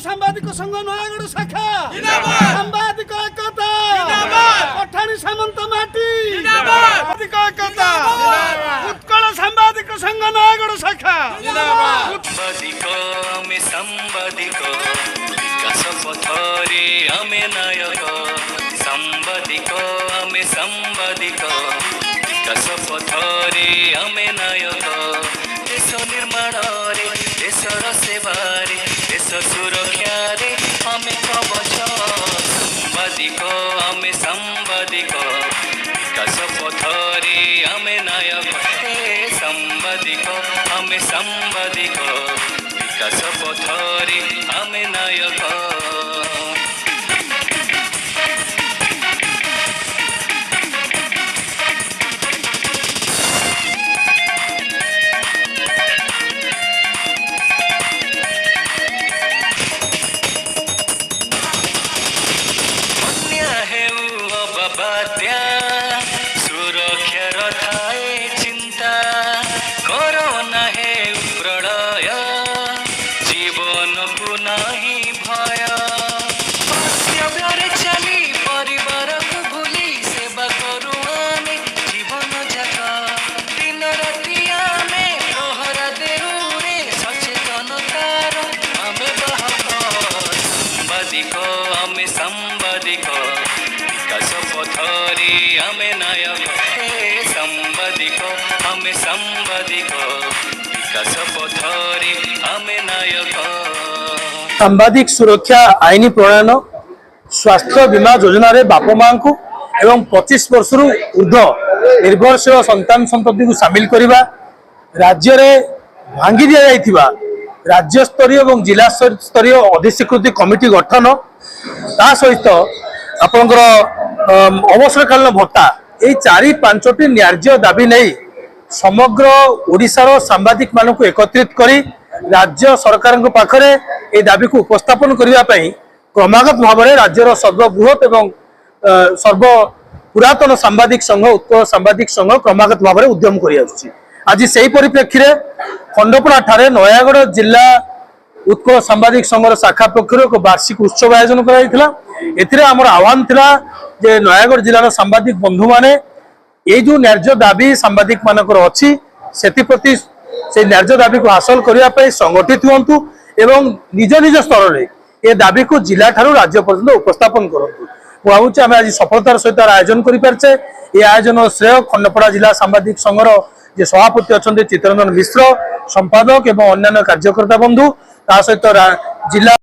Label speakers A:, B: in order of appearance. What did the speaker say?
A: সাংবাদিক সংঘ নয়াগড় শাখা সাংবাদিক একতা পঠানি সামন্ত মাটি সাংবাদিক একতা উৎকল সাংবাদিক সংঘ নয়াগড় শাখা
B: সাংবাদিক আমি সাংবাদিক বিকাশ পথরে আমি নায়ক সাংবাদিক আমি সাংবাদিক বিকাশ পথরে আমি নায়ক দেশ নির্মাণরে দেশর সেবারে দেশ সুরক্ষারে আমি কবচ সাংবাদিক আমি সাংবাদিক বিকাশ পথরে আমি নায়ক সাংবাদিক আমি সাংবাদিক বিকাশ পথরে আমি নায়ক सुरक्षार थाए चिंता कोरोना है प्रलय जीवन को नहीं भय चली परिवार को भूली सेवा करू आमे जीवन जाक दिन राति आमे प्रहरा देऊ रे सचेतनतार आमे बाहक साम्बादिक आमे साम्बादिक विकास पथरे आमे नायक साम्बादिक आमे साम्बादिक विकास पथरे आमे नायक
C: सांबादिक सुरक्षा आईन प्रणयन स्वास्थ्य बीमा योजना रे बाप मां को एवं 25 वर्ष ऊर्ध निर्भरशील संतान संतति को सामिल करवा राज्य रे भांगी दिया जाइथिबा राज्य स्तरीय और जिला स्तरीय अधिस्वीकृति कमिटी गठन ता सहित आपनकर अवसरकालीन भत्ता ये 4-5टी न्याय्य दाबी नहीं समग्र ओडिशार सांबादिक मानक एकत्रित करी राज्य सरकार पाखरे ये दाबी को उपस्थापन करने क्रमागत भाव में राज्यर सर्वबृहत एवं सर्व पुरातन सांबादिक संघ उत्कल सांबादिक संघ क्रमागत भाव में उद्यम कर आज से परिप्रेक्षी में खंडपड़ा ठारे नयागढ़ जिला उत्कल सांबादिक संघर शाखा पक्षर एक वार्षिक उत्सव आयोजन कराइथिला। एथिरे हमर आह्वान थिला जे नयागढ़ जिलार सांबादिक बंधु माने ये जो न्याय्य दाबी सांबादिक मानकर अछि सेति प्रति से न्याय्य दाबी को हासिल करिया पई संगठित हुंतु एवं निज निज स्तर रे ए दाबी को जिला ठारू राज्य पर्यंत उपस्थापन करंतु। भावुचे आम आज सफलतार सहित आयोजन करि पारछे। ये आयोजन श्रेय खंडपड़ा जिला सांबादिक संघर जे सभापति अच्छा चित्तरंजन मिश्र संपादक एवं अन्य कार्यकर्ता बंधु ता सहित जिला